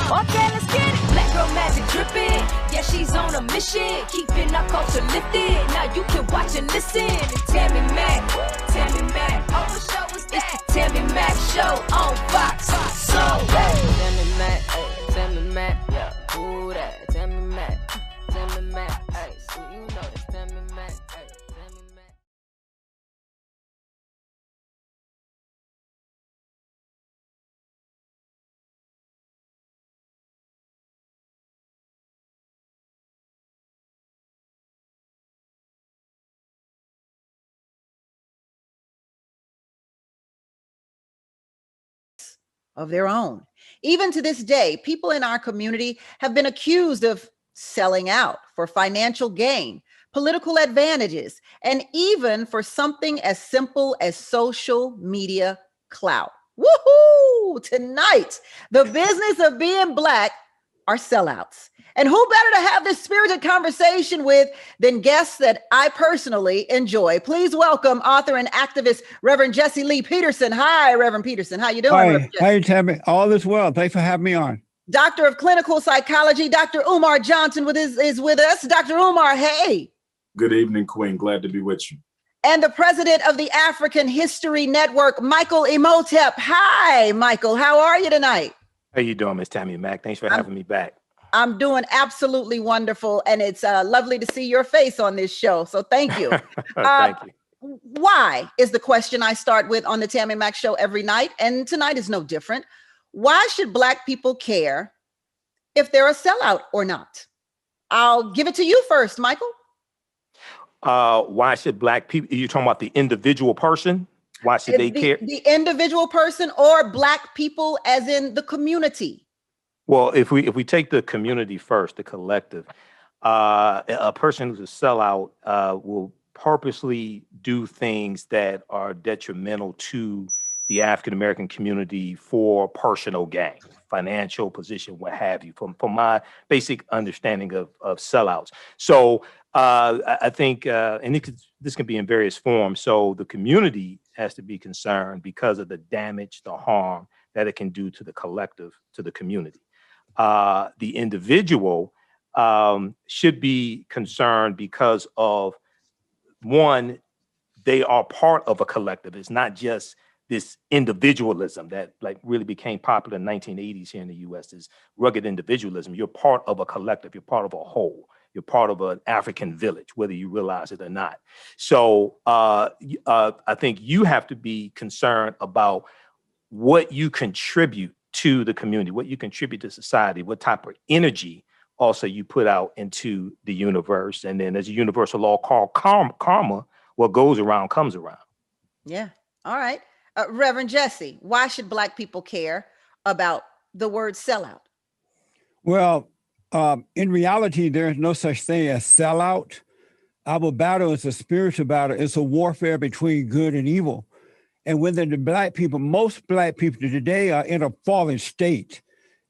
Okay, let's get it. Black girl magic dripping. Yeah, she's on a mission. Keeping our culture lifted. Now you can watch and listen. To Tammi Mac. Tammi Mac. Oh, what show is that? It's the Tammi Mac Show on Fox. So, Tammi Mac. Tammi Mac. Yeah. Ooh, that. Tammi Mac. Tammi Mac. Hey, so you know this. Tammi Mac. Hey, Tammi Mac. Of their own. Even to this day, people in our community have been accused of selling out for financial gain, political advantages, and even for something as simple as social media clout. Woohoo! Tonight, the business of being Black are sellouts. And who better to have this spirited conversation with than guests that I personally enjoy? Please welcome author and activist Reverend Jesse Lee Peterson. Hi, Reverend Peterson. How you doing? Hi, hey, Tammi. All is well. Thanks for having me on. Doctor of Clinical Psychology, Dr. Umar Johnson is with us. Dr. Umar, hey. Good evening, Queen. Glad to be with you. And the president of the African History Network, Michael Imhotep. Hi, Michael. How are you tonight? How you doing, Miss Tammi Mac? Thanks for having me back. I'm doing absolutely wonderful, and it's lovely to see your face on this show. So thank you. Thank you. Why is the question I start with on the Tammi Mac Show every night, and tonight is no different. Why should Black people care if they're a sellout or not? I'll give it to you first, Michael. Why should Black people? You're talking about the individual person. Why should they care? The individual person or Black people, as in the community. Well, if we take the community first, the collective, a person who's a sellout will purposely do things that are detrimental to the African-American community for personal gain, financial position, what have you, from my basic understanding of sellouts. So I think, and this can be in various forms. So the community has to be concerned because of the damage, the harm that it can do to the collective, to the community. The individual should be concerned because of, one, they are part of a collective. It's not just this individualism that like really became popular in the 1980s here in the US, is rugged individualism. You're part of a collective. You're part of a whole. You're part of an African village, whether you realize it or not. So I think you have to be concerned about what you contribute to the community, what you contribute to society, what type of energy also you put out into the universe. And then there's a universal law called karma, what goes around comes around. Yeah. All right. Reverend Jesse, why should Black people care about the word sellout? Well, in reality, there's no such thing as sellout. Our battle is a spiritual battle. It's a warfare between good and evil. And when the Black people, most Black people today are in a fallen state.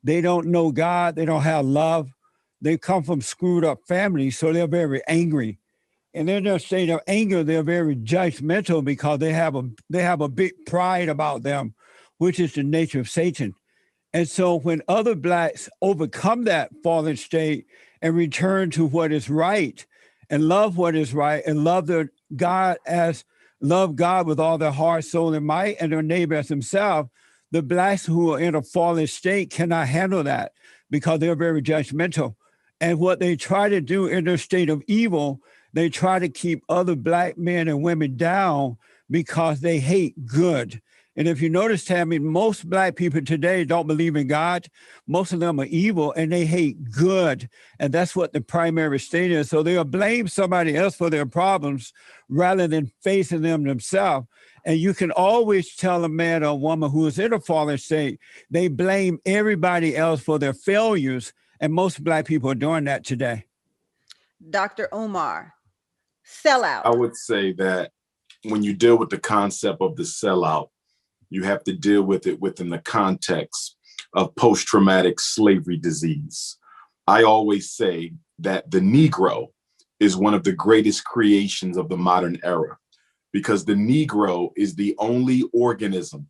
They don't know God. They don't have love. They come from screwed up families, so they're very angry. And in their state of anger, they're very judgmental because they have a big pride about them, which is the nature of Satan. And so when other Blacks overcome that fallen state and return to what is right and love what is right and love God with all their heart, soul, and might, and their neighbor as themselves, the Blacks who are in a fallen state cannot handle that because they're very judgmental. And what they try to do in their state of evil, they try to keep other Black men and women down because they hate good. And if you notice, Tammi, most Black people today don't believe in God. Most of them are evil and they hate good. And that's what the primary state is. So they'll blame somebody else for their problems rather than facing them themselves. And you can always tell a man or a woman who is in a fallen state, they blame everybody else for their failures. And most Black people are doing that today. Dr. Umar, sellout. I would say that when you deal with the concept of the sellout, you have to deal with it within the context of post-traumatic slavery disease. I always say that the Negro is one of the greatest creations of the modern era because the Negro is the only organism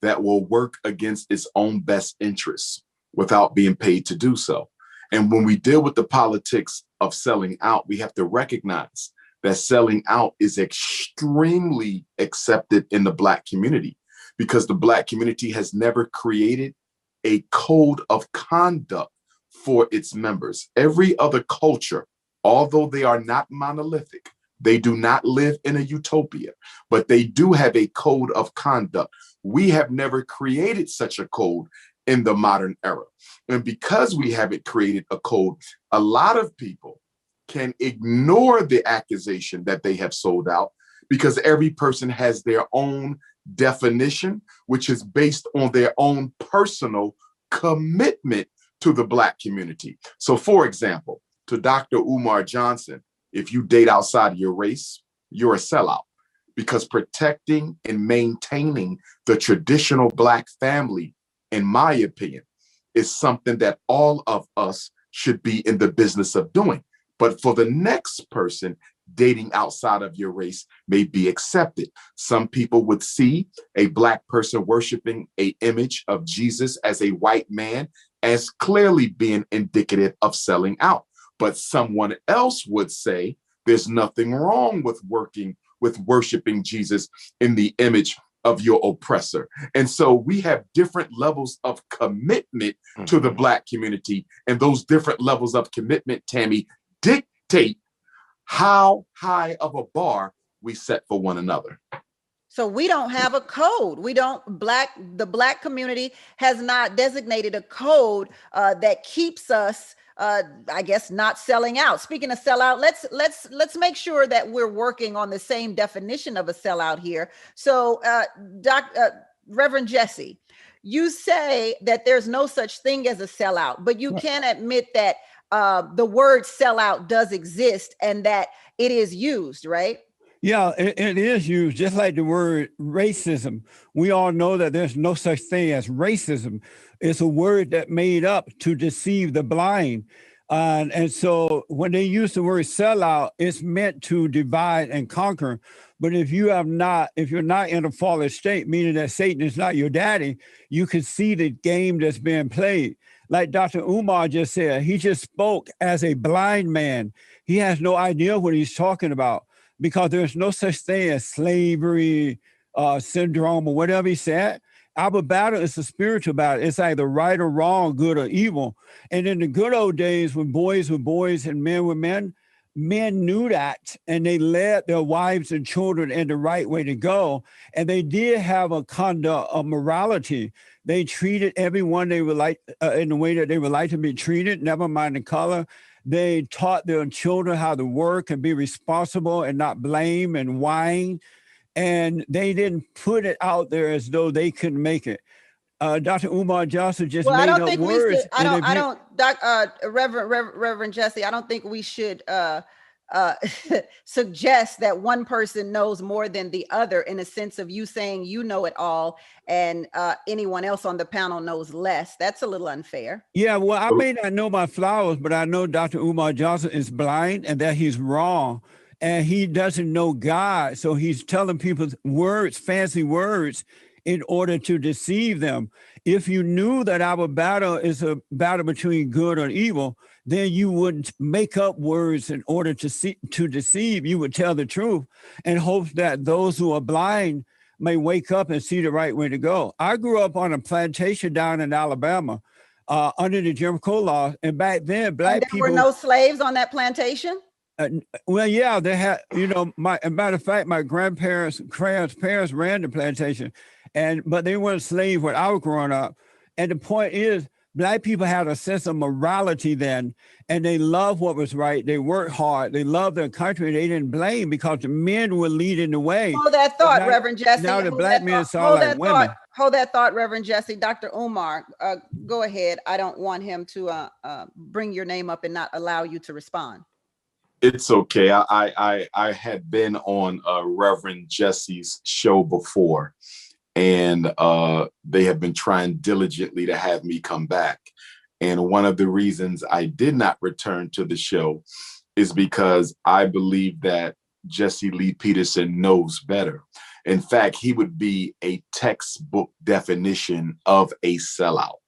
that will work against its own best interests. without being paid to do so. And when we deal with the politics of selling out, we have to recognize that selling out is extremely accepted in the Black community, because the Black community has never created a code of conduct for its members. Every other culture, although they are not monolithic, they do not live in a utopia, but they do have a code of conduct. We have never created such a code in the modern era. And because we haven't created a code, a lot of people can ignore the accusation that they have sold out, because every person has their own definition, which is based on their own personal commitment to the Black community. So for example, to Dr. Umar Johnson, if you date outside of your race, you're a sellout, because protecting and maintaining the traditional Black family, in my opinion, is something that all of us should be in the business of doing. But for the next person, dating outside of your race may be accepted. Some people would see a Black person worshiping an image of Jesus as a white man as clearly being indicative of selling out. But someone else would say there's nothing wrong with worshiping Jesus in the image of your oppressor. And so we have different levels of commitment to the Black community, and those different levels of commitment, Tammi, dictate how high of a bar we set for one another. So we don't have a code. The Black community has not designated a code that keeps us, I guess, not selling out. Speaking of sellout, let's make sure that we're working on the same definition of a sellout here. So, Reverend Jesse, you say that there's no such thing as a sellout, but you can admit that the word sellout does exist and that it is used, right? Yeah, it is used, just like the word racism. We all know that there's no such thing as racism. It's a word that made up to deceive the blind. And so when they use the word sellout, it's meant to divide and conquer. But if you're not in a fallen state, meaning that Satan is not your daddy, you can see the game that's being played. Like Dr. Umar just said, he just spoke as a blind man. He has no idea what he's talking about, because there's no such thing as slavery syndrome or whatever he said. Our battle is a spiritual battle. It's either right or wrong, good or evil. And in the good old days, when boys were boys and men were men, men knew that, and they led their wives and children in the right way to go. And they did have a conduct of morality. They treated everyone they would like in the way that they would like to be treated, never mind the color. They taught their children how to work and be responsible and not blame and whine. And they didn't put it out there as though they couldn't make it. Dr. Umar Johnson just made up words. Reverend Jesse, I don't think we should suggest that one person knows more than the other, in a sense of you saying you know it all and anyone else on the panel knows less. That's a little unfair. Yeah, well, I may not know my flowers, but I know Dr. Umar Johnson is blind and that he's wrong. And he doesn't know God. So he's telling people words, fancy words, in order to deceive them. If you knew that our battle is a battle between good and evil, then you wouldn't make up words in order to deceive. You would tell the truth and hope that those who are blind may wake up and see the right way to go. I grew up on a plantation down in Alabama under the Jim Crow law. And back then, Black people— There were no slaves on that plantation? Well, yeah, they had, matter of fact, my grandparents' parents ran the plantation, but they weren't slaves when I was growing up. And the point is, Black people had a sense of morality then, and they loved what was right. They worked hard. They loved their country. They didn't blame because the men were leading the way. Hold that thought, Reverend Jesse. Now the Black men saw like women. Hold that thought, Reverend Jesse. Dr. Umar, go ahead. I don't want him to bring your name up and not allow you to respond. It's okay. I had been on Reverend Jesse's show before, and they have been trying diligently to have me come back. And one of the reasons I did not return to the show is because I believe that Jesse Lee Peterson knows better. In fact, he would be a textbook definition of a sellout,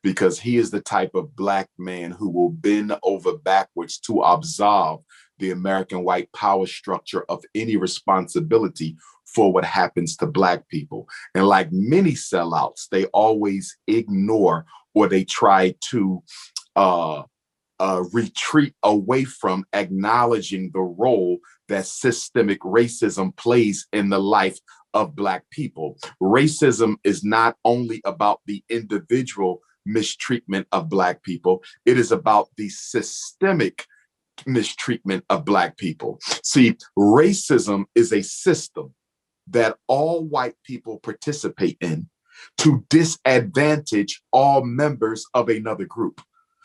because he is the type of Black man who will bend over backwards to absolve the American white power structure of any responsibility for what happens to Black people. And like many sellouts, they always ignore or they try to retreat away from acknowledging the role that systemic racism plays in the life of Black people. Racism is not only about the individual mistreatment of Black people, it is about the systemic mistreatment of Black people. See, racism is a system that all white people participate in to disadvantage all members of another group.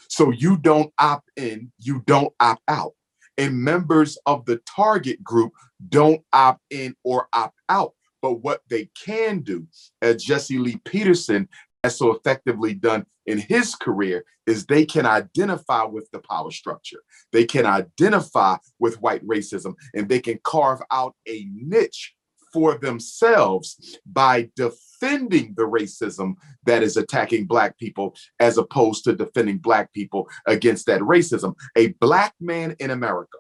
So you don't opt in, you don't opt out. And members of the target group don't opt in or opt out. But what they can do, as Jesse Lee Peterson has so effectively done in his career, is they can identify with the power structure. They can identify with white racism, and they can carve out a niche for themselves by defending the racism that is attacking Black people, as opposed to defending Black people against that racism. A Black man in America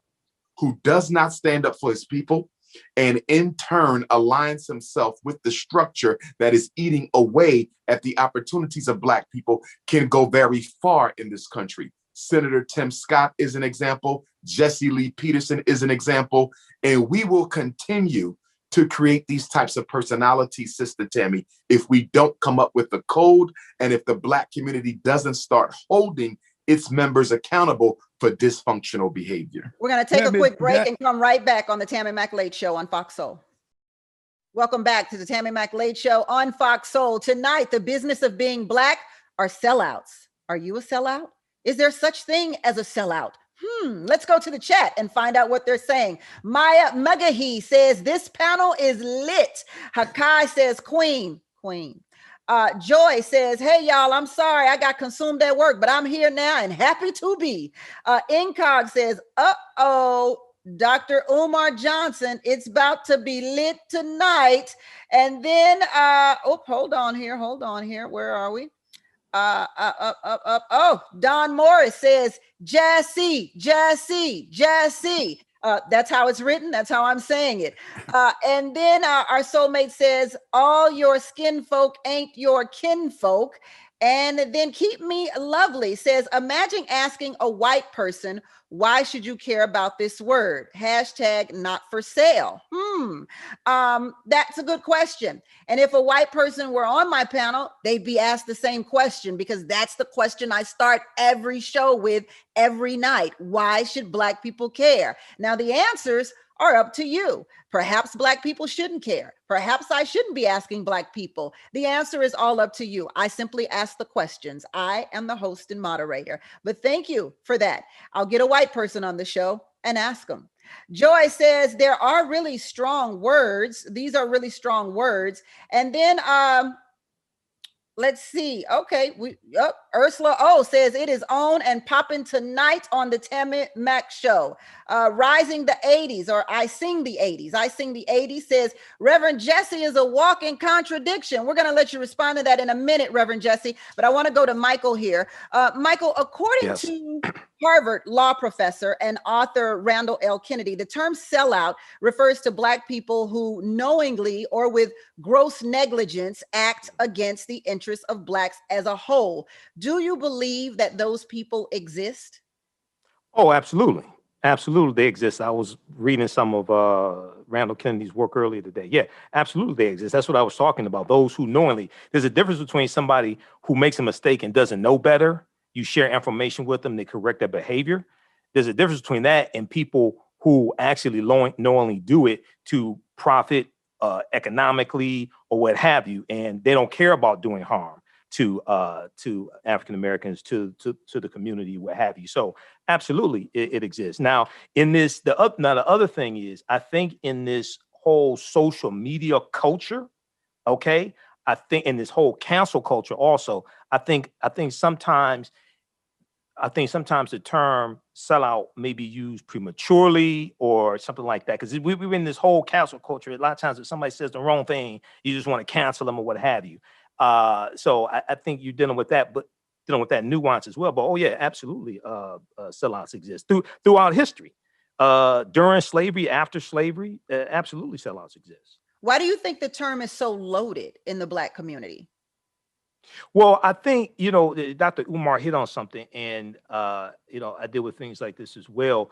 who does not stand up for his people and in turn aligns himself with the structure that is eating away at the opportunities of Black people can go very far in this country. Senator Tim Scott is an example. Jesse Lee Peterson is an example. And we will continue to create these types of personalities, Sister Tammi, if we don't come up with the code and if the Black community doesn't start holding its members accountable for dysfunctional behavior. We're going to take a quick break and come right back on the Tammi Mack Late Show on Fox Soul. Welcome back to the Tammi Mack Late Show on Fox Soul. Tonight, the business of being Black are sellouts. Are you a sellout? Is there such thing as a sellout? Let's go to the chat and find out what they're saying. Maya Magahi says, this panel is lit. Hakai says, queen. Joy says, hey, y'all, I'm sorry I got consumed at work, but I'm here now and happy to be. Incog says, uh-oh, Dr. Umar Johnson, it's about to be lit tonight. And then, hold on here. Where are we? Don Morris says, Jassy. That's how it's written. That's how I'm saying it. And then our soulmate says, all your skin folk ain't your kinfolk. And then Keep Me Lovely says, imagine asking a white person, why should you care about this word? Hashtag not for sale. That's a good question. And if a white person were on my panel, they'd be asked the same question, because that's the question I start every show with every night. Why should Black people care? Now, the answers are up to you. Perhaps Black people shouldn't care. Perhaps I shouldn't be asking Black people. The answer is all up to you. I simply ask the questions. I am the host and moderator. But thank you for that. I'll get a white person on the show and ask them. Joy says there are really strong words. These are really strong words. And then let's see. Okay, Ursula O says it is on and popping tonight on the Tammi Mack Show. Rising the 80s, or I Sing the 80s. I Sing the 80s says Reverend Jesse is a walking contradiction. We're going to let you respond to that in a minute, Reverend Jesse. But I want to go to Michael here. Michael, according to Harvard law professor and author Randall L. Kennedy, the term sellout refers to Black people who knowingly or with gross negligence act against the interests of Blacks as a whole. Do you believe that those people exist? Oh, absolutely. Absolutely, they exist. I was reading some of Randall Kennedy's work earlier today. Yeah, absolutely, they exist. That's what I was talking about. Those who knowingly, there's a difference between somebody who makes a mistake and doesn't know better. You share information with them, they correct their behavior. There's a difference between that and people who actually knowingly do it to profit economically or what have you, and they don't care about doing harm to African Americans, to the community, what have you. So absolutely, it exists. Now, in this, the other thing is, I think in this whole social media culture, okay, I think in this whole cancel culture also, I think sometimes the term sellout may be used prematurely or something like that. Because we're in this whole cancel culture. A lot of times if somebody says the wrong thing, you just want to cancel them or what have you. So I think you're dealing with that. But dealing with that nuance as well. But oh yeah, absolutely, sellouts exist throughout history. During slavery, after slavery, absolutely sellouts exist. Why do you think the term is so loaded in the Black community? Well, I think, Dr. Umar hit on something, and, I deal with things like this as well.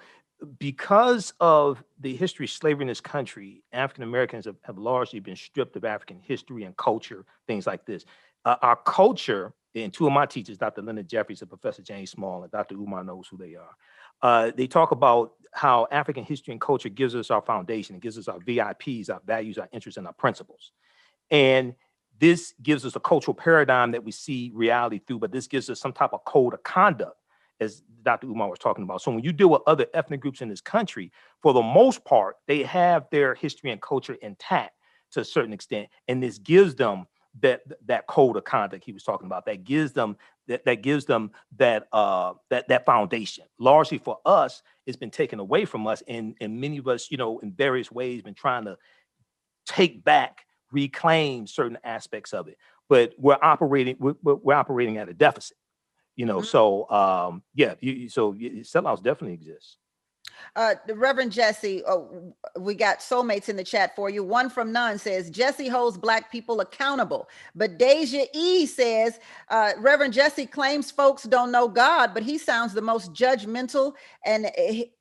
Because of the history of slavery in this country, African Americans have largely been stripped of African history and culture, things like this. Our culture, and two of my teachers, Dr. Leonard Jeffries and Professor James Small, and Dr. Umar knows who they are. They talk about how African history and culture gives us our foundation. It gives us our VIPs, our values, our interests, and our principles. And this gives us a cultural paradigm that we see reality through, but this gives us some type of code of conduct, as Dr. Umar was talking about. So when you deal with other ethnic groups in this country, for the most part, they have their history and culture intact to a certain extent, and this gives them that code of conduct he was talking about. That gives them that foundation. Largely for us, it's been taken away from us, and many of us, in various ways, been trying to take back, reclaim certain aspects of it, but we're operating at a deficit, So sellouts definitely exist. The Reverend Jesse, we got soulmates in the chat for you. One from None says, Jesse holds Black people accountable. But Deja E says, Reverend Jesse claims folks don't know God, but he sounds the most judgmental and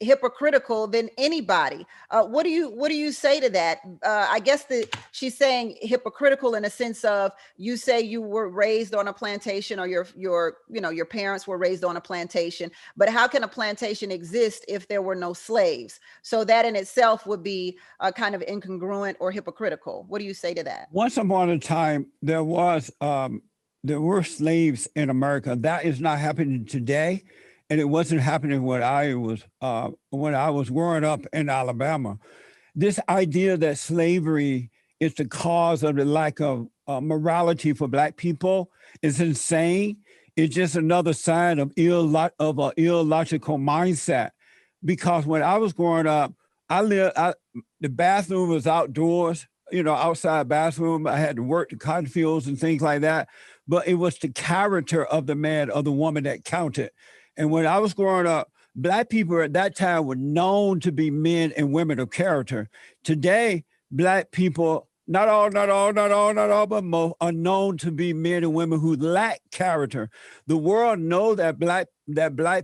hypocritical than anybody. What do you say to that? I guess she's saying hypocritical in a sense of, you say you were raised on a plantation, or your parents were raised on a plantation, but how can a plantation exist if there were no slaves? So that in itself would be kind of incongruent or hypocritical. What do you say to that? Once upon a time, there were slaves in America. That is not happening today, and it wasn't happening when I was growing up in Alabama. This idea that slavery is the cause of the lack of morality for Black people is insane. It's just another sign of an illogical mindset. Because when I was growing up, the bathroom was outdoors, outside bathroom. I had to work the cotton fields and things like that. But it was the character of the man or the woman that counted. And when I was growing up, Black people at that time were known to be men and women of character. Today, Black people, not all, but most, are known to be men and women who lack character. The world knows that Black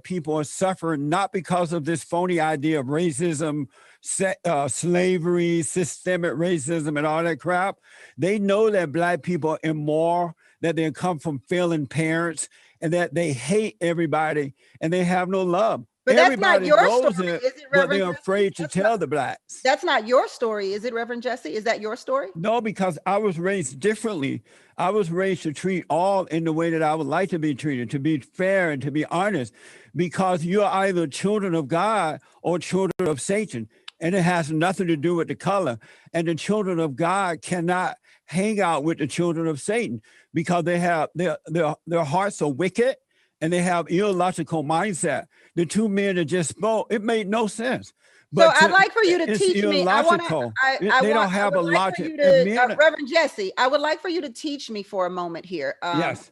people are suffering not because of this phony idea of racism, slavery, systemic racism, and all that crap. They know that Black people are immoral, that they come from failing parents, and that they hate everybody, and they have no love. But everybody that's not your story, is it, Reverend? But they're afraid to tell the Blacks. That's not your story, is it, Reverend Jesse? Is that your story? No, because I was raised differently. I was raised to treat all in the way that I would like to be treated, to be fair and to be honest, because you're either children of God or children of Satan, and it has nothing to do with the color. And the children of God cannot hang out with the children of Satan because they have their hearts are wicked, and they have illogical mindset. The two men that just spoke, it made no sense. But so I'd like for you to teach me. They don't have a logic. Reverend Jesse, I would like for you to teach me for a moment here. Yes.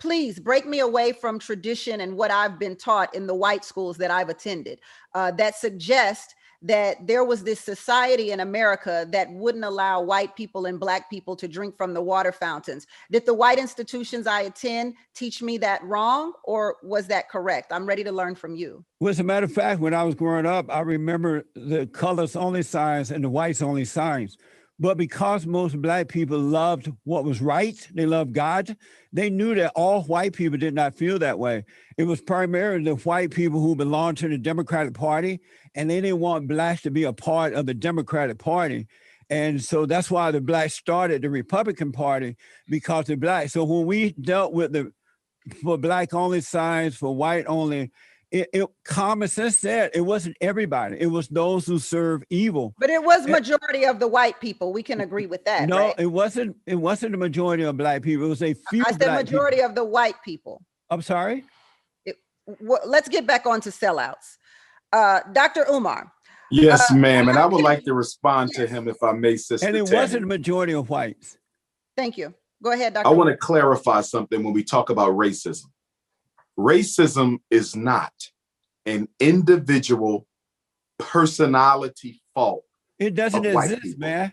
Please break me away from tradition and what I've been taught in the white schools that I've attended that suggest that there was this society in America that wouldn't allow white people and Black people to drink from the water fountains. Did the white institutions I attend teach me that wrong, or was that correct? I'm ready to learn from you. Well, as a matter of fact, when I was growing up, I remember the colors only signs and the whites only signs. But because most Black people loved what was right, they loved God, they knew that all white people did not feel that way. It was primarily the white people who belonged to the Democratic Party, and they didn't want Blacks to be a part of the Democratic Party. And so that's why the Blacks started the Republican Party, because the Blacks. So when we dealt with for Black only signs, for white only, common sense said it wasn't everybody. It was those who serve evil. But it was majority of the white people. We can agree with that. No, right? It wasn't the majority of Black people. It was a few. I said majority of the white people. I'm sorry? Let's get back on to sellouts. Dr. Umar. Yes, ma'am. And I would like to respond to him, if I may, Sister And it Tammi. wasn't a majority of whites. Thank you. Go ahead, I Dr. want to clarify something when we talk about racism. Racism is not an individual personality fault. It doesn't of white exist, people. man.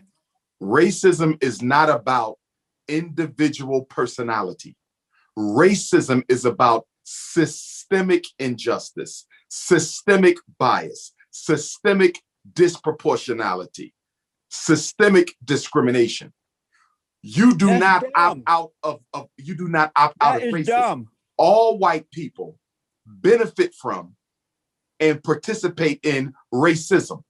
Racism is not about individual personality. Racism is about systemic injustice, systemic bias, systemic disproportionality, systemic discrimination. You do That's not opt dumb. out of you do not opt out That of is racism. dumb. All white people benefit from and participate in racism.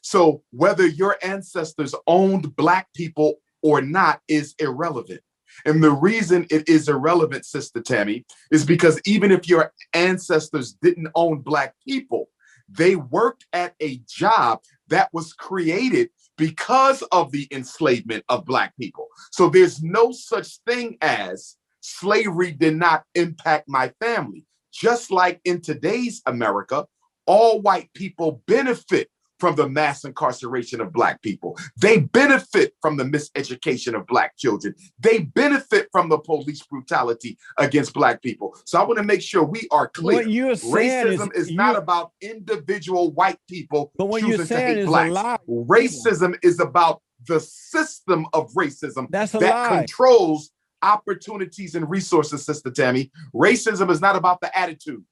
So whether your ancestors owned Black people or not is irrelevant. And the reason it is irrelevant, Sister Tammi, is because even if your ancestors didn't own Black people, they worked at a job that was created because of the enslavement of Black people. So there's no such thing as slavery did not impact my family. Just like in today's America, all white people benefit from the mass incarceration of Black people. They benefit from the miseducation of Black children. They benefit from the police brutality against Black people. So I want to make sure we are clear. What you're saying Racism is not about individual white people but what you're choosing to saying hate is a Blacks. lie. Racism is about the system of racism That's a that lie. controls opportunities and resources, Sister Tammi. Racism is not about the attitude.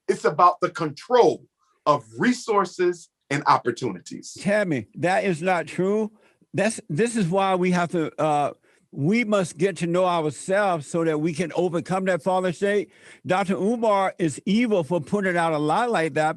It's about the control of resources and opportunities. Tammi, that is not true. This is why we have to we must get to know ourselves so that we can overcome that fallen state. Dr. Umar is evil for putting out a lie like that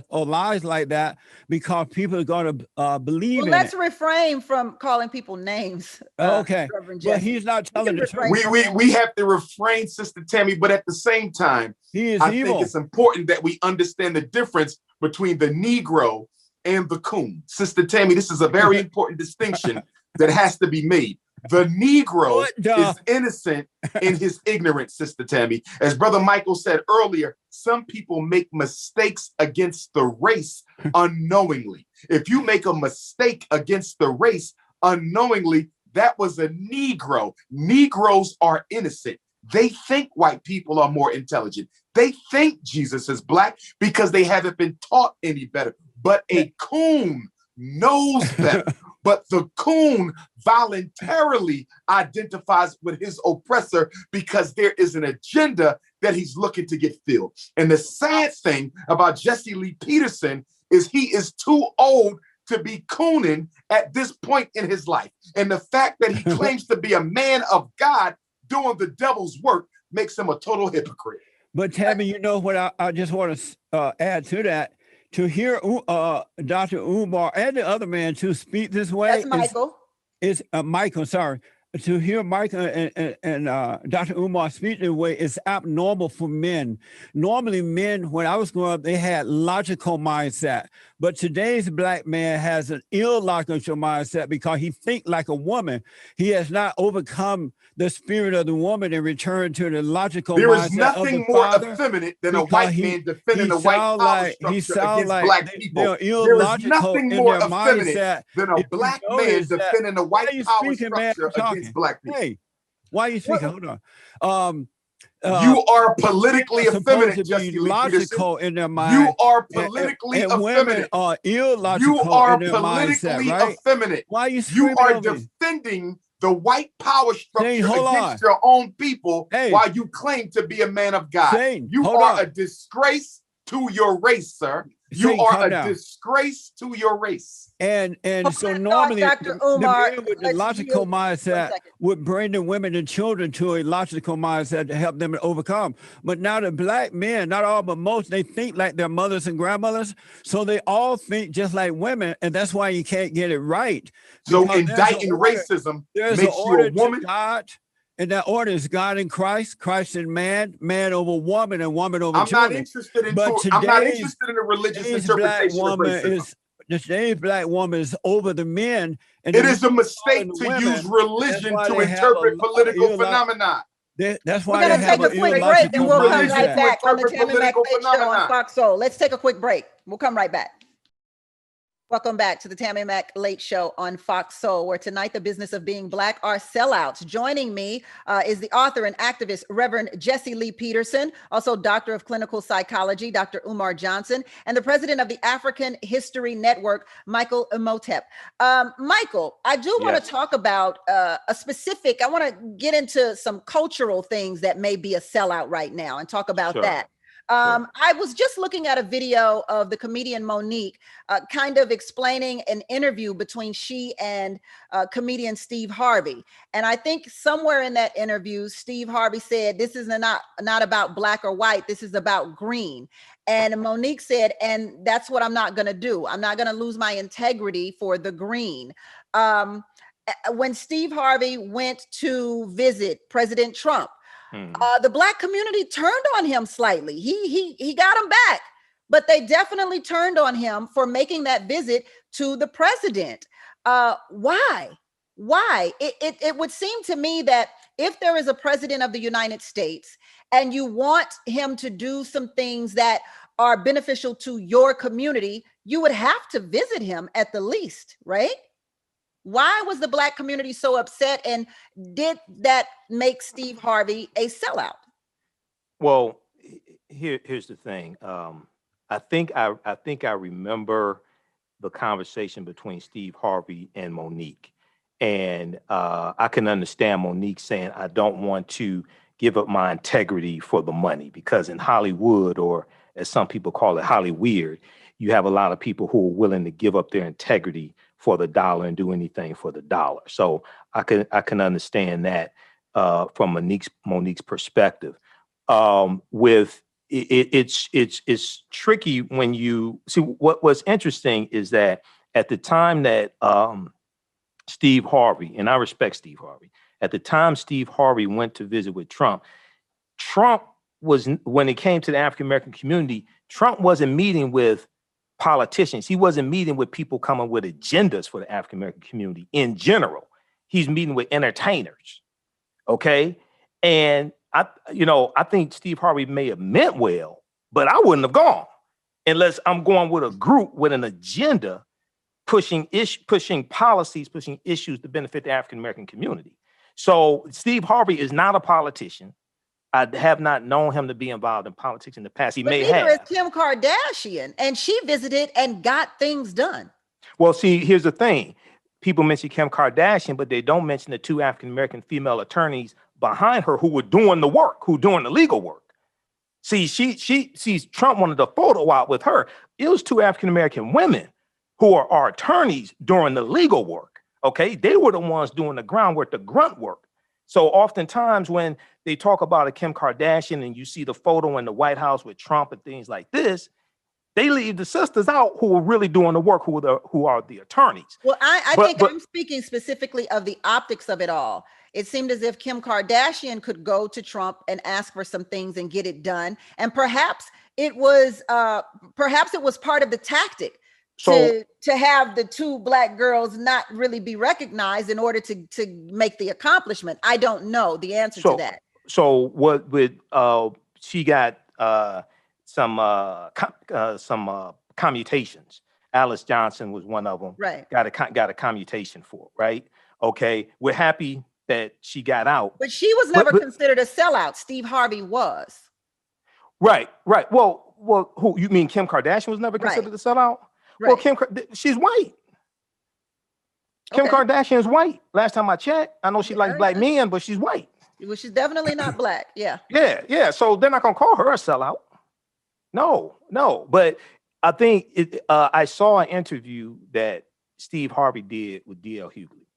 or lies like that because people are going to believe in let's it. refrain from calling people names. Okay, Reverend but Jesse. he's not telling the truth. We have to refrain, Sister Tammi, but at the same time, He is I evil. think it's important that we understand the difference between the Negro and the coon. Sister Tammi, this is a very important distinction that has to be made. The Negro is innocent in his ignorance, Sister Tammi. As Brother Michael said earlier, some people make mistakes against the race unknowingly. If you make a mistake against the race unknowingly, that was a Negro. Negroes are innocent. They think white people are more intelligent. They think Jesus is Black because they haven't been taught any better. But a coon knows better. But the coon voluntarily identifies with his oppressor because there is an agenda that he's looking to get filled. And the sad thing about Jesse Lee Peterson is he is too old to be cooning at this point in his life. And the fact that he claims to be a man of God doing the devil's work makes him a total hypocrite. But Tammi, you know what I just want to add to that? To hear Dr. Umar and the other man to speak this way. That's Michael. Is Michael, sorry. To hear Michael and Dr. Umar speak this way is abnormal for men. Normally men, when I was growing up, they had logical mindset. But today's Black man has an illogical mindset because he thinks like a woman. He has not overcome the spirit of the woman and returned to the logical mindset. There is nothing more effeminate than a white man defending the white power structure against Black people. There is nothing more effeminate than a Black man defending the white power structure against Black people. Hey, why are you speaking? Hold on. You are politically effeminate, Jesse Lee logical in their mind. You are politically and effeminate. Women are illogical you are in their politically mindset, right? effeminate. Why are you You are over defending the white power structure Zane, against your own people while you claim to be a man of God. Zane, you are a disgrace to your race, sir. You Zane, are a disgrace to your race. And so normally Dr. Umar, the men with the logical mindset would bring the women and children to a logical mindset to help them overcome. But now the Black men, not all but most, they think like their mothers and grandmothers. So they all think just like women, and that's why you can't get it right. So indicting racism makes you a woman. God, and that order is God in Christ, Christ in man, man over woman, and woman over children. I'm not interested in a religious interpretation of racism. Today's Black woman is over the men. And it is a mistake to use religion to interpret political phenomena. That's why we're going to take a quick break and we'll come right back. back on the Tammi McFay show on Fox Soul. Let's take a quick break. We'll come right back. Welcome back to the Tammi Mack Late Show on Fox Soul, where tonight the business of being Black are sellouts. Joining me is the author and activist, Reverend Jesse Lee Peterson, also Doctor of Clinical Psychology, Dr. Umar Johnson, and the president of the African History Network, Michael Imhotep. Michael, I do want to talk about I want to get into some cultural things that may be a sellout right now and talk about that. I was just looking at a video of the comedian Monique kind of explaining an interview between she and comedian Steve Harvey. And I think somewhere in that interview, Steve Harvey said, this is not about black or white, this is about green. And Monique said, and that's what I'm not going to do. I'm not going to lose my integrity for the green. When Steve Harvey went to visit President Trump, the Black community turned on him slightly. He got him back, but they definitely turned on him for making that visit to the president. Why? It would seem to me that if there is a president of the United States and you want him to do some things that are beneficial to your community, you would have to visit him at the least, right? Why was the Black community so upset, and did that make Steve Harvey a sellout? Well, here's the thing. I think I remember the conversation between Steve Harvey and Monique, and I can understand Monique saying, "I don't want to give up my integrity for the money," because in Hollywood, or as some people call it, Hollyweird, you have a lot of people who are willing to give up their integrity for the dollar and do anything for the dollar. So I can understand that from Monique's perspective. It's tricky when you see what's interesting is that at the time that Steve Harvey, and I respect Steve Harvey, at the time Steve Harvey went to visit with Trump was, when it came to the African American community, Trump wasn't meeting with politicians. He wasn't meeting with people coming with agendas for the African American community in general. He's meeting with entertainers. Okay. And I think Steve Harvey may have meant well, but I wouldn't have gone unless I'm going with a group with an agenda, pushing policies, pushing issues to benefit the African American community. So Steve Harvey is not a politician. I have not known him to be involved in politics in the past. But neither is Kim Kardashian, and she visited and got things done. Well, see, here's the thing. People mention Kim Kardashian, but they don't mention the two African-American female attorneys behind her who were doing the work, who doing the legal work. See, Trump wanted a photo out with her. It was two African-American women who are attorneys doing the legal work, okay? They were the ones doing the groundwork, the grunt work. So oftentimes when they talk about a Kim Kardashian and you see the photo in the White House with Trump and things like this, they leave the sisters out who are really doing the work, who are the attorneys. Well, I think I'm speaking specifically of the optics of it all. It seemed as if Kim Kardashian could go to Trump and ask for some things and get it done. And perhaps it was part of the tactic to have the two Black girls not really be recognized in order to make the accomplishment. I don't know the answer to that. So what would she got some commutations. Alice Johnson was one of them. Right. Got a commutation for, right? Okay. We're happy that she got out. But she was never considered a sellout. Steve Harvey was. Right. Well, who, you mean Kim Kardashian was never considered a sellout? Right. Well, she's white. Kim Kardashian is white. Last time I checked, I know she likes black men, but she's white. Well, she's definitely not black. Yeah. Yeah. So they're not gonna call her a sellout. No. But I think I saw an interview that Steve Harvey did with D.L. Hughley,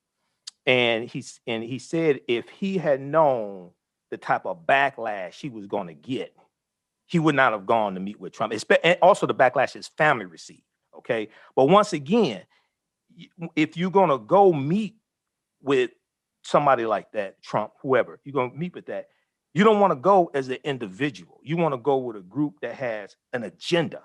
and he said if he had known the type of backlash he was going to get, he would not have gone to meet with Trump. And also the backlash his family received. Okay, but once again, if you're going to go meet with somebody like that, Trump, whoever, you're going to meet with that, you don't want to go as an individual. You want to go with a group that has an agenda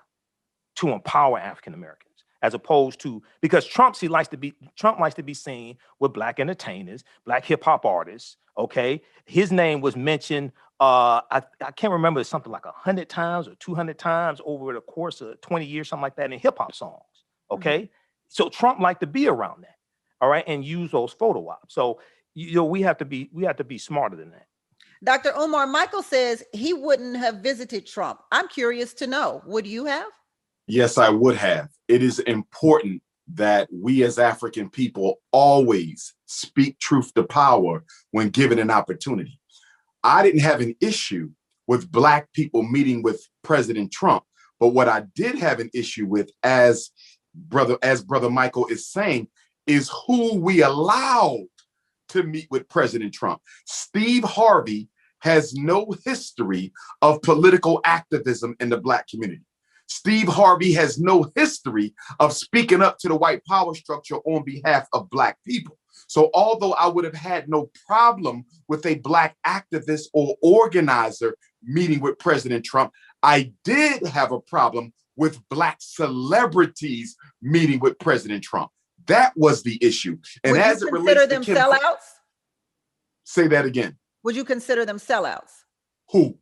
to empower African Americans, as opposed to, because Trump likes to be seen with black entertainers, black hip hop artists. Okay, his name was mentioned. I can't remember, something like 100 times or 200 times over the course of 20 years, something like that, in hip hop songs. Okay, So Trump liked to be around that, all right, and use those photo ops. So we have to be smarter than that. Dr. Umar, Michael says he wouldn't have visited Trump. I'm curious to know, would you have? Yes, I would have. It is important that we as African people always speak truth to power when given an opportunity. I didn't have an issue with Black people meeting with President Trump, but what I did have an issue with, as Brother Michael is saying, is who we allowed to meet with President Trump. Steve Harvey has no history of political activism in the Black community. Steve Harvey has no history of speaking up to the white power structure on behalf of Black people. So although I would have had no problem with a Black activist or organizer meeting with President Trump, I did have a problem with Black celebrities meeting with President Trump. That was the issue. And would as you it consider relates them to sellouts? Say that again. Would you consider them sellouts? Who?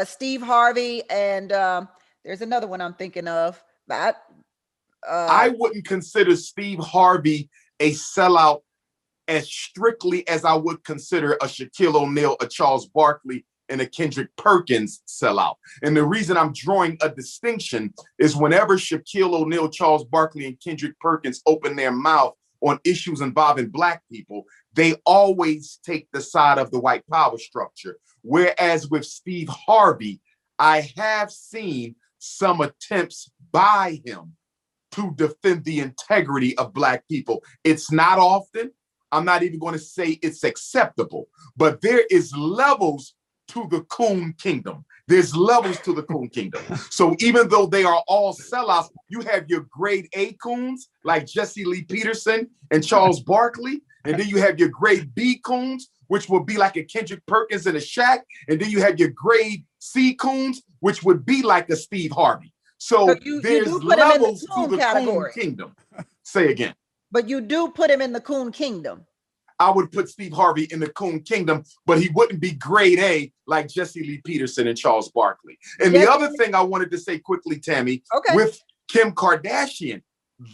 Steve Harvey and there's another one I'm thinking of. I wouldn't consider Steve Harvey a sellout as strictly as I would consider a Shaquille O'Neal, a Charles Barkley, and a Kendrick Perkins sellout. And the reason I'm drawing a distinction is whenever Shaquille O'Neal, Charles Barkley, and Kendrick Perkins open their mouth on issues involving Black people, they always take the side of the white power structure. Whereas with Steve Harvey, I have seen some attempts by him to defend the integrity of Black people. It's not often. I'm not even going to say it's acceptable, but there is levels to the coon kingdom. There's levels to the coon kingdom. So even though they are all sellouts, you have your grade A coons like Jesse Lee Peterson and Charles Barkley. And then you have your grade B coons, which will be like a Kendrick Perkins and a Shaq. And then you have your grade C coons, which would be like a Steve Harvey. So there's levels to the coon kingdom. Say again. But you do put him in the coon kingdom. I would put Steve Harvey in the coon kingdom, but he wouldn't be grade A like Jesse Lee Peterson and Charles Barkley. And the other thing I wanted to say quickly, Tammy, with Kim Kardashian,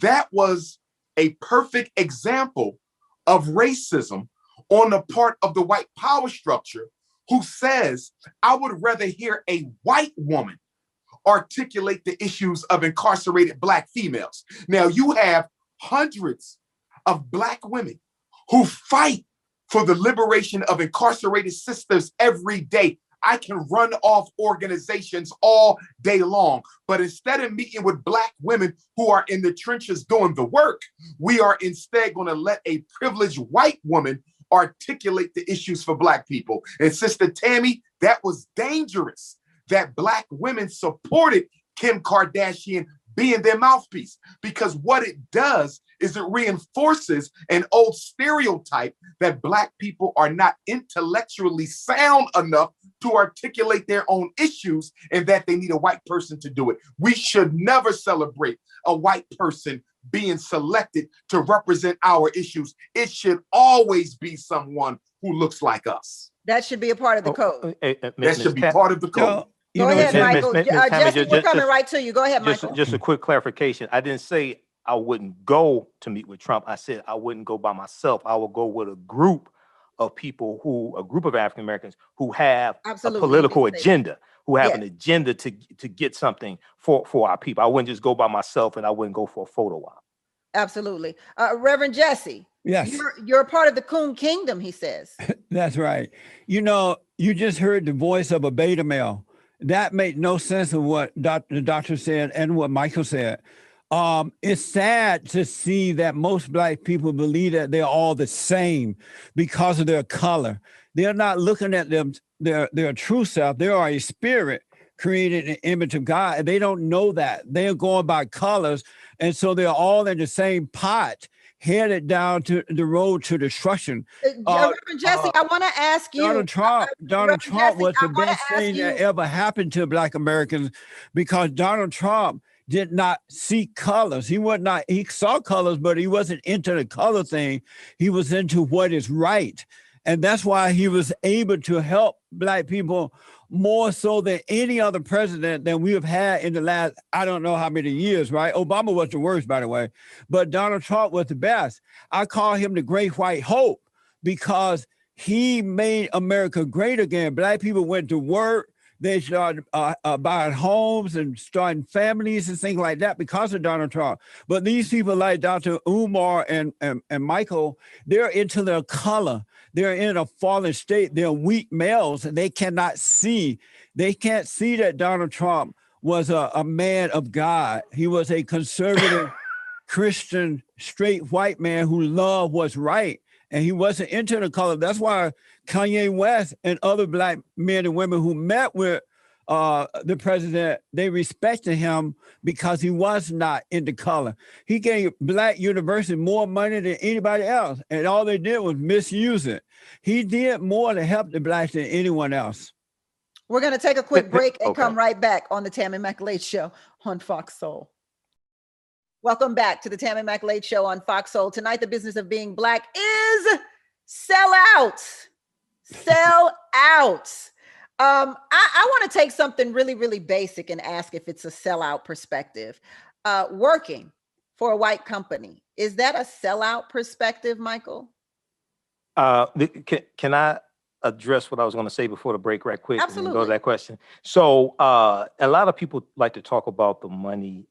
that was a perfect example of racism on the part of the white power structure who says, I would rather hear a white woman articulate the issues of incarcerated Black females. Now you have hundreds of Black women who fight for the liberation of incarcerated sisters every day. I can run off organizations all day long, but instead of meeting with Black women who are in the trenches doing the work, we are instead going to let a privileged white woman articulate the issues for Black people. And Sister Tammy, that was dangerous that Black women supported Kim Kardashian being their mouthpiece, because what it does is it reinforces an old stereotype that Black people are not intellectually sound enough to articulate their own issues and that they need a white person to do it. We should never celebrate a white person being selected to represent our issues. It should always be someone who looks like us. That should be a part of the code. That should be part of the code. Go ahead, Michael. Jesse, we're coming right to you. Go ahead, Michael. Just a quick clarification. I didn't say I wouldn't go to meet with Trump. I said I wouldn't go by myself. I would go with a group of people a group of African Americans who have a political agenda, who have an agenda to get something for our people. I wouldn't just go by myself, and I wouldn't go for a photo op. Absolutely. Reverend Jesse. Yes. You're a part of the coon kingdom, he says. That's right. You know, you just heard the voice of a beta male. That made no sense of what the doctor said and what Michael said. It's sad to see that most Black people believe that they're all the same because of their color. They're not looking at their true self. They are a spirit created in the image of God, and they don't know that. They're going by colors, and so they're all in the same pot, headed down to the road to destruction. Reverend Jesse, I want to ask you. Donald Trump was the best thing that ever happened to Black Americans, because Donald Trump did not see colors. He saw colors, but he wasn't into the color thing. He was into what is right. And that's why he was able to help Black people more so than any other president that we have had in the last, I don't know how many years, right? Obama was the worst, by the way, but Donald Trump was the best. I call him the great white hope because he made America great again. Black people went to work. They started buying homes and starting families and things like that because of Donald Trump. But these people like Dr. Umar and Michael, they're into their color. They're in a fallen state. They're weak males, and they cannot see. They can't see that Donald Trump was a man of God. He was a conservative, Christian, straight white man who loved what's right. And he wasn't into the color. That's why Kanye West and other Black men and women who met with the president, they respected him because he was not into color. He gave Black university more money than anybody else, and all they did was misuse it. He did more to help the Blacks than anyone else. We're going to take a quick break and come right back on the Tammi McLeod Show on Fox Soul. Welcome back to the Tammi McLeod Show on Fox Soul. Tonight, the business of being Black is sell out. Sell out. I want to take something really, really basic and ask if it's a sellout perspective. Working for a white company, is that a sellout perspective, Michael? Can I address what I was going to say before the break right quick? Absolutely. And go to that question. So a lot of people like to talk about the money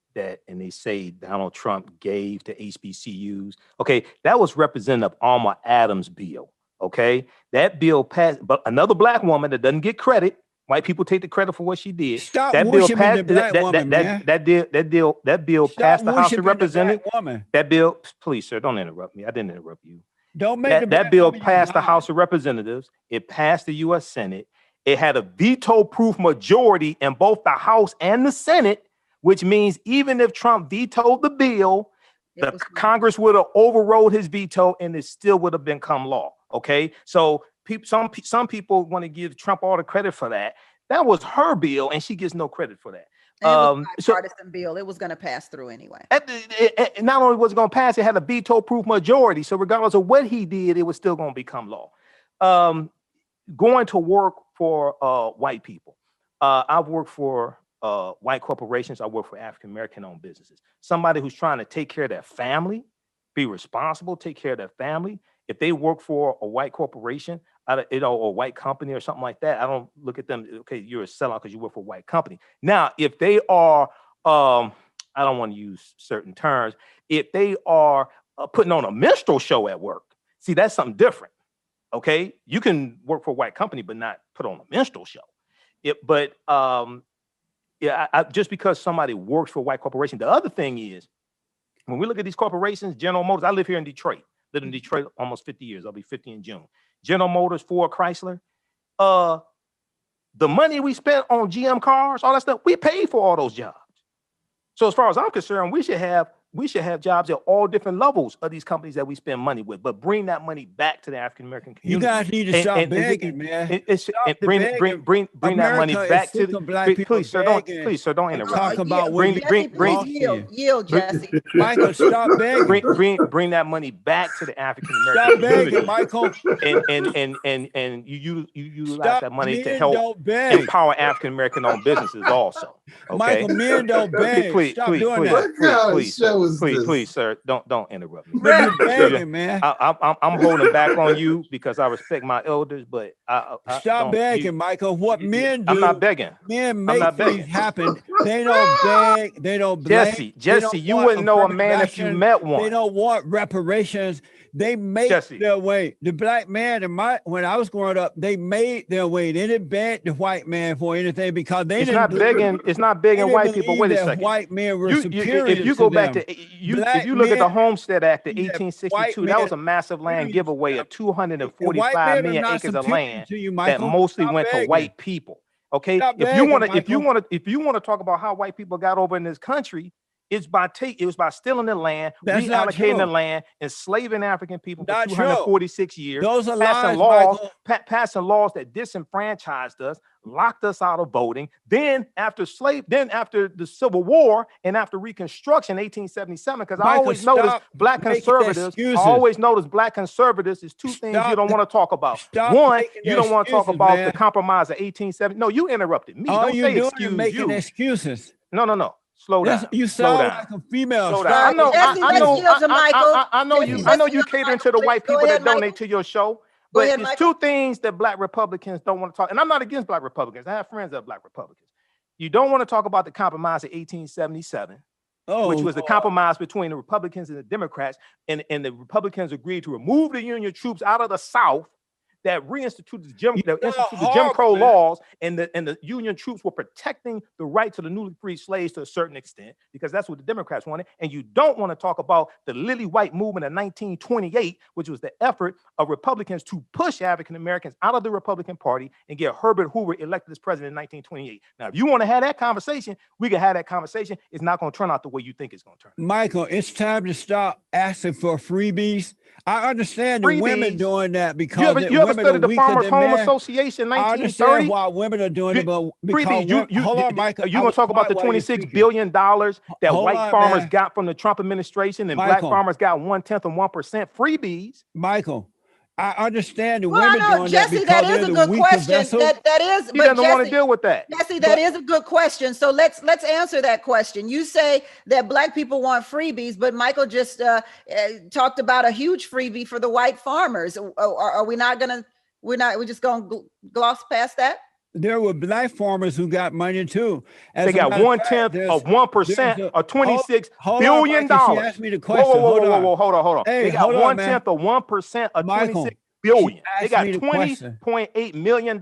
and they say Donald Trump gave to HBCUs. Okay, that was Representative Alma Adams' bill. Okay, that bill passed, but another Black woman that doesn't get credit. White people take the credit for what she did. Stop that bill passed. The Black woman, man. That bill Stop passed the House of Representatives. That bill, please, sir, don't interrupt me. I didn't interrupt you. Don't make that bill passed the House of Representatives. It passed the U.S. Senate. It had a veto-proof majority in both the House and the Senate, which means even if Trump vetoed the bill, the Congress would have overrode his veto and it still would have become law. Okay, so some people want to give Trump all the credit for that. That was her bill, and she gets no credit for that. And it was a bipartisan bill. It was going to pass through anyway. Not only was it going to pass, it had a veto-proof majority. So regardless of what he did, it was still going to become law. Going to work for white people. I've worked for white corporations. I work for African-American-owned businesses. Somebody who's trying to take care of their family, be responsible, take care of their family. If they work for a white corporation, or a white company or something like that, I don't look at them, okay, you're a sellout because you work for a white company. Now, if they are, I don't want to use certain terms, if they are putting on a minstrel show at work, see, that's something different, okay? You can work for a white company, but not put on a minstrel show. Just because somebody works for a white corporation. The other thing is, when we look at these corporations, General Motors, I live here in Detroit. Lived in Detroit almost 50 years. I'll be 50 in June. General Motors, Ford, Chrysler. The money we spent on GM cars, all that stuff, we paid for all those jobs. So as far as I'm concerned, we should have jobs at all different levels of these companies that we spend money with, but bring that money back to the African-American community. You guys need to stop begging, man. Bring that money back to the Black people. Please, sir, don't interrupt. Talk about yield, Jesse. Michael, stop begging. Bring that money back to the African-American community. Michael. And you utilize that money to help empower African-American-owned businesses also. Okay? Michael, men don't beg. Stop doing that. Please, sir, don't interrupt me. But you're begging, man. I'm holding back on you because I respect my elders, but stop begging, Michael. What men do? I'm not begging. Men make things happen. They don't beg. They don't blame. Jesse, you wouldn't know a man if you met one. They don't want reparations. They make their way. The Black man when I was growing up, they made their way. They didn't beg the white man for anything because they didn't. It's not begging white people. Wait a second. White men were superior. If you go back to if you look at the Homestead Act of 1862, that was a massive land giveaway of 245 million acres of land that mostly went to white people. Okay, if you want to talk about how white people got over in this country, it was by stealing the land, reallocating the land, enslaving African people for 246 years, Those are passing laws that disenfranchised us, locked us out of voting. Then after the Civil War and after Reconstruction, 1877, because I always notice black conservatives, is two things you don't want to talk about. One, you don't want to talk about the compromise of 1870. No, you interrupted me. All don't you're say doing excuse is making you. excuses. No. Slow down. You Slow sound down. like a female. Slow down. I know Jesse, you catering to the white people that donate to your show. But it's two things that black Republicans don't want to talk. And I'm not against black Republicans. I have friends that are black Republicans. You don't want to talk about the compromise of 1877, which was the compromise between the Republicans and the Democrats. And the Republicans agreed to remove the Union troops out of the South that reinstituted the Jim Crow laws, and the Union troops were protecting the rights of the newly freed slaves to a certain extent, because that's what the Democrats wanted. And you don't want to talk about the Lily White movement of 1928, which was the effort of Republicans to push African Americans out of the Republican Party and get Herbert Hoover elected as president in 1928. Now, if you want to have that conversation, we can have that conversation. It's not going to turn out the way you think it's going to turn out. Michael, it's time to stop asking for freebies. I understand the women doing that because you ever studied the Farmers Home Association 1930? I understand why women are doing it, but hold on, Michael. You're going to talk about the $26 billion that white farmers got from the Trump administration, and black farmers got 1/10 of 1% freebies. Michael, I understand the women doing Jesse, that is a good question. That is, he doesn't want to deal with that. Jesse, that is a good question. So let's answer that question. You say that black people want freebies, but Michael just talked about a huge freebie for the white farmers. Are we not gonna? We're just gonna gloss past that? There were black farmers who got money too. They got 1/10 of 1% or $26 billion. She asked me the question. Hold on. Hey, they got 1/10 of 1% of $26 billion. They got $20.8 million.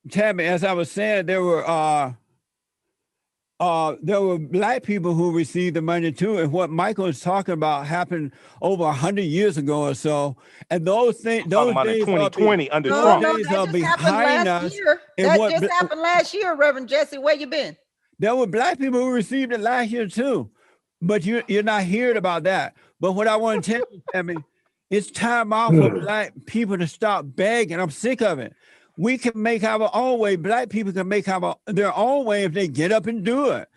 Tammi, as I was saying, there were black people who received the money too, and what Michael is talking about happened over 100 years ago or so. And those days, 2020 under Trump. Days are behind us. That just happened last year, Reverend Jesse. Where you been? There were black people who received it last year too, but you're not hearing about that. But what I want to tell you, Tammi, it's time out for black people to stop begging. I'm sick of it. We can make our own way. Black people can make their own way if they get up and do it.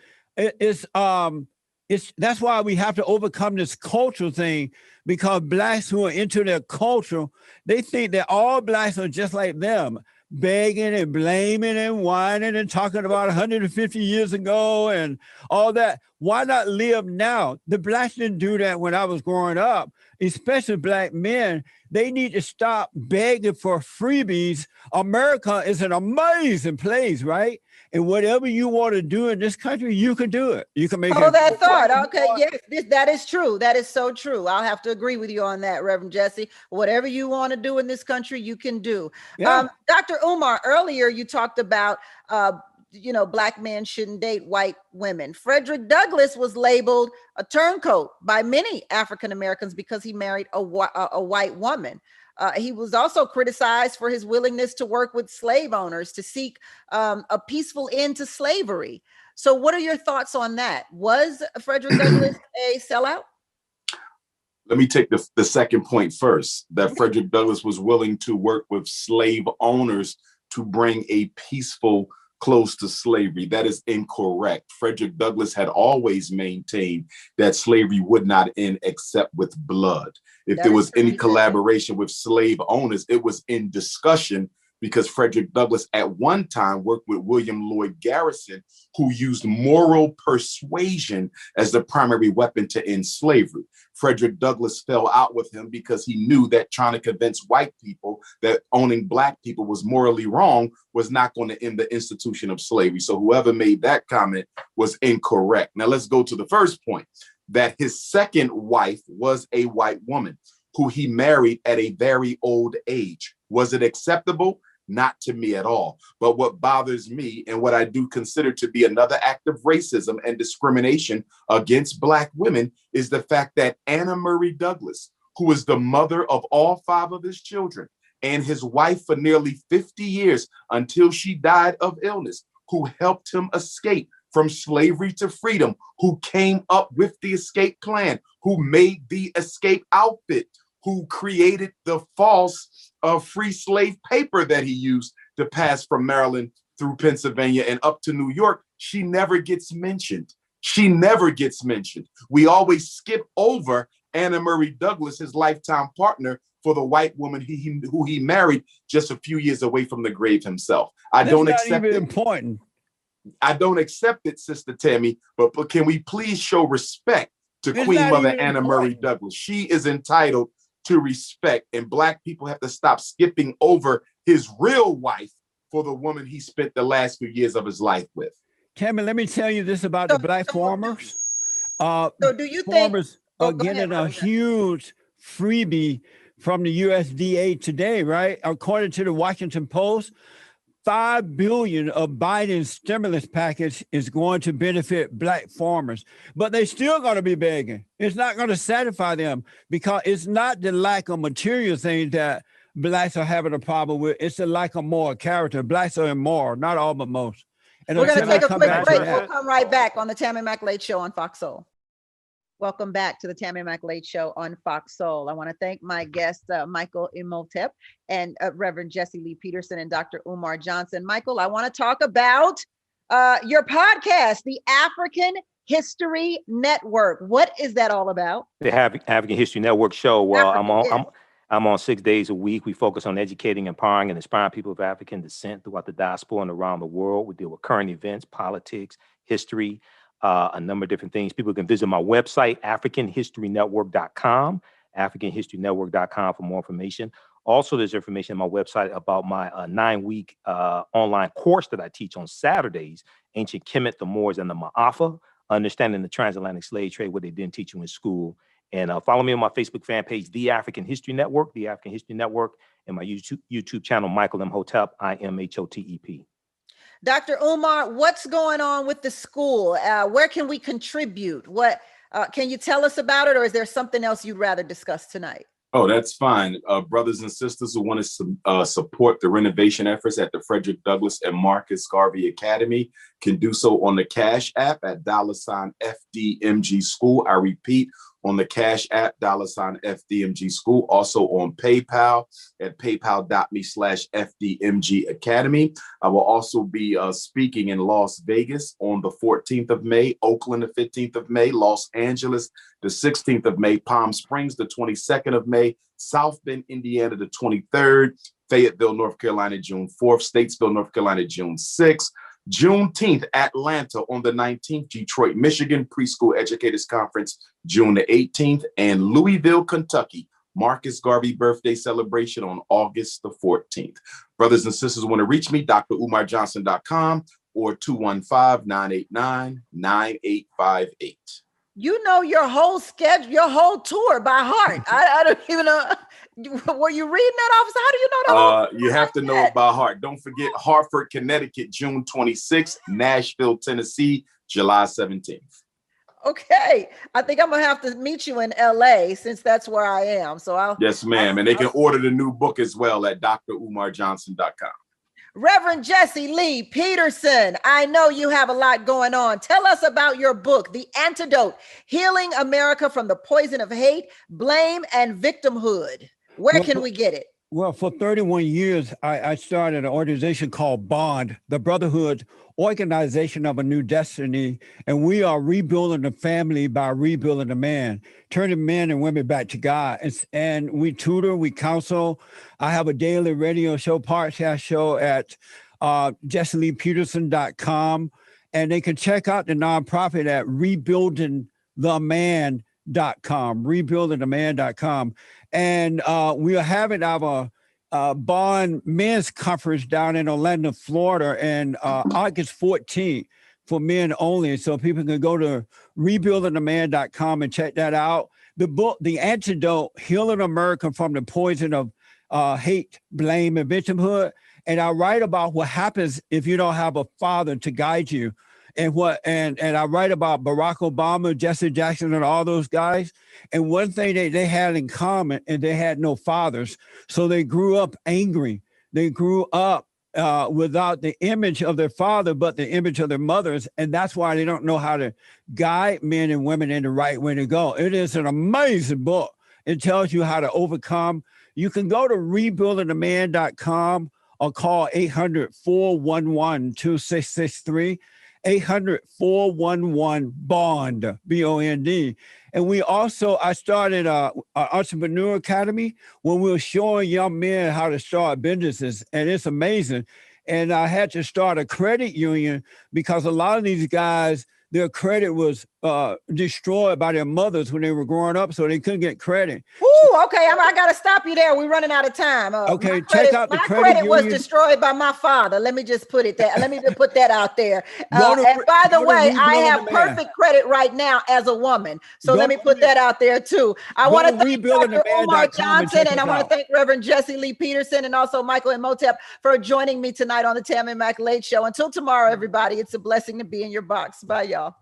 That's why we have to overcome this cultural thing, because blacks who are into their culture, they think that all blacks are just like them, begging and blaming and whining and talking about 150 years ago and all that. Why not live now? The blacks didn't do that when I was growing up, especially black men. They need to stop begging for freebies. America is an amazing place, right? And whatever you want to do in this country, you can do it. You can make it. That thought. Okay, yes, that is true. That is so true. I'll have to agree with you on that, Reverend Jesse. Whatever you want to do in this country, you can do. Yeah. Dr. Umar, earlier you talked about black men shouldn't date white women. Frederick Douglass was labeled a turncoat by many African Americans because he married a white woman. He was also criticized for his willingness to work with slave owners to seek a peaceful end to slavery. So what are your thoughts on that? Was Frederick Douglass a sellout? Let me take the second point first, that Frederick Douglass was willing to work with slave owners to bring a peaceful close to slavery. That is incorrect. Frederick Douglass had always maintained that slavery would not end except with blood. If there was any collaboration with slave owners, it was in discussion, because Frederick Douglass at one time worked with William Lloyd Garrison, who used moral persuasion as the primary weapon to end slavery. Frederick Douglass fell out with him because he knew that trying to convince white people that owning black people was morally wrong was not going to end the institution of slavery. So whoever made that comment was incorrect. Now let's go to the first point, that his second wife was a white woman who he married at a very old age. Was it acceptable? Not to me at all. But what bothers me, and what I do consider to be another act of racism and discrimination against black women, is the fact that Anna Murray Douglass, who is the mother of all 5 of his children and his wife for nearly 50 years until she died of illness, who helped him escape from slavery to freedom, who came up with the escape plan, who made the escape outfit, who created the false free slave paper that he used to pass from Maryland through Pennsylvania and up to New York, she never gets mentioned. She never gets mentioned. We always skip over Anna Murray Douglas, his lifetime partner, for the white woman who he married just a few years away from the grave himself. I don't accept it. Important. I don't accept it, Sister Tammy, but can we please show respect to Queen Mother Anna Murray Douglas? She is entitled to respect, and Black people have to stop skipping over his real wife for the woman he spent the last few years of his life with. Tammy, let me tell you this about the Black farmers. So do you farmers think are getting a huge freebie from the USDA today, right? According to the Washington Post, $5 billion of Biden's stimulus package is going to benefit Black farmers, but they're still going to be begging. It's not going to satisfy them because it's not the lack of material things that Blacks are having a problem with. It's the lack of moral character. Blacks are immoral, not all, but most. And we're going to take a quick break. We'll come right back on the Tammi McLeod Show on Fox Soul. Welcome back to the Tammi McLeod Show on Fox Soul. I want to thank my guests, Michael Imhotep and Reverend Jesse Lee Peterson and Dr. Umar Johnson. Michael, I want to talk about your podcast, the African History Network. What is that all about? The African History Network show. Well, I'm on 6 days a week. We focus on educating, empowering, and inspiring people of African descent throughout the diaspora and around the world. We deal with current events, politics, history, a number of different things. People can visit my website, AfricanHistoryNetwork.com, AfricanHistoryNetwork.com for more information. Also, there's information on my website about my 9-week online course that I teach on Saturdays, Ancient Kemet, the Moors, and the Ma'afa, Understanding the Transatlantic Slave Trade, what they didn't teach you in school. And follow me on my Facebook fan page, The African History Network, The African History Network, and my YouTube channel, Michael Imhotep, IMHOTEP. Dr. Umar, what's going on with the school? Where can we contribute? What can you tell us about it, or is there something else you'd rather discuss tonight? Oh, that's fine. Brothers and sisters who want to support the renovation efforts at the Frederick Douglass and Marcus Garvey Academy can do so on the Cash App at $FDMG School. I repeat, on the Cash App, $FDMG School. Also on PayPal at paypal.me/FDMG Academy. I will also be speaking in Las Vegas on the 14th of May, Oakland the 15th of May, Los Angeles the 16th of May, Palm Springs the 22nd of May, South Bend, Indiana the 23rd, Fayetteville, North Carolina, June 4th, Statesville, North Carolina, June 6th, Juneteenth, Atlanta on the 19th, Detroit, Michigan, Preschool Educators Conference, June the 18th, and Louisville, Kentucky, Marcus Garvey birthday celebration on August the 14th. Brothers and sisters want to reach me, drumarjohnson.com or 215-989-9858. You know your whole schedule, your whole tour by heart. I don't even know. Were you reading that, officer? How do you know that? You have to know it by heart. Don't forget Hartford, Connecticut, June 26th, Nashville, Tennessee, July 17th. Okay. I think I'm going to have to meet you in LA since that's where I am. So Yes, ma'am. And they can order the new book as well at drumarjohnson.com. Reverend Jesse Lee Peterson, I know you have a lot going on. Tell us about your book, The Antidote, Healing America from the Poison of Hate, Blame, and Victimhood. Where can we get it? Well, for 31 years, I started an organization called BOND, the Brotherhood Organization of a New Destiny, and we are rebuilding the family by rebuilding the man, turning men and women back to God. And we tutor, we counsel. I have a daily radio show, podcast show at jesseleepeterson.com, and they can check out the nonprofit at rebuildingtheman.com, rebuildingtheman.com. And we are having our Bond Men's Conference down in Orlando, Florida, and August 14th for men only. So people can go to rebuildingtheman.com and check that out. The book, The Antidote, Healing America from the Poison of Hate, Blame, and Victimhood. And I write about what happens if you don't have a father to guide you. And I write about Barack Obama, Jesse Jackson, and all those guys. And one thing they had in common, and they had no fathers. So they grew up angry. They grew up without the image of their father, but the image of their mothers. And that's why they don't know how to guide men and women in the right way to go. It is an amazing book. It tells you how to overcome. You can go to rebuildingtheman.com, or call 800-411-2663, 800-411-BOND, BOND. And I started an entrepreneur academy when we were showing young men how to start businesses, and it's amazing. And I had to start a credit union because a lot of these guys, their credit was destroyed by their mothers when they were growing up, so they couldn't get credit. Ooh, okay. I got to stop you there. We're running out of time. Okay, check out the credit credit was union. Destroyed by my father. Let me just put that out there. And by the way, I have perfect credit right now as a woman. So let me put that out there too. I want to thank Dr. Umar Johnson, and I want to thank Reverend Jesse Lee Peterson, and also Michael Imhotep for joining me tonight on the Tammi Mack Late Show. Until tomorrow, everybody, it's a blessing to be in your box. Bye, y'all.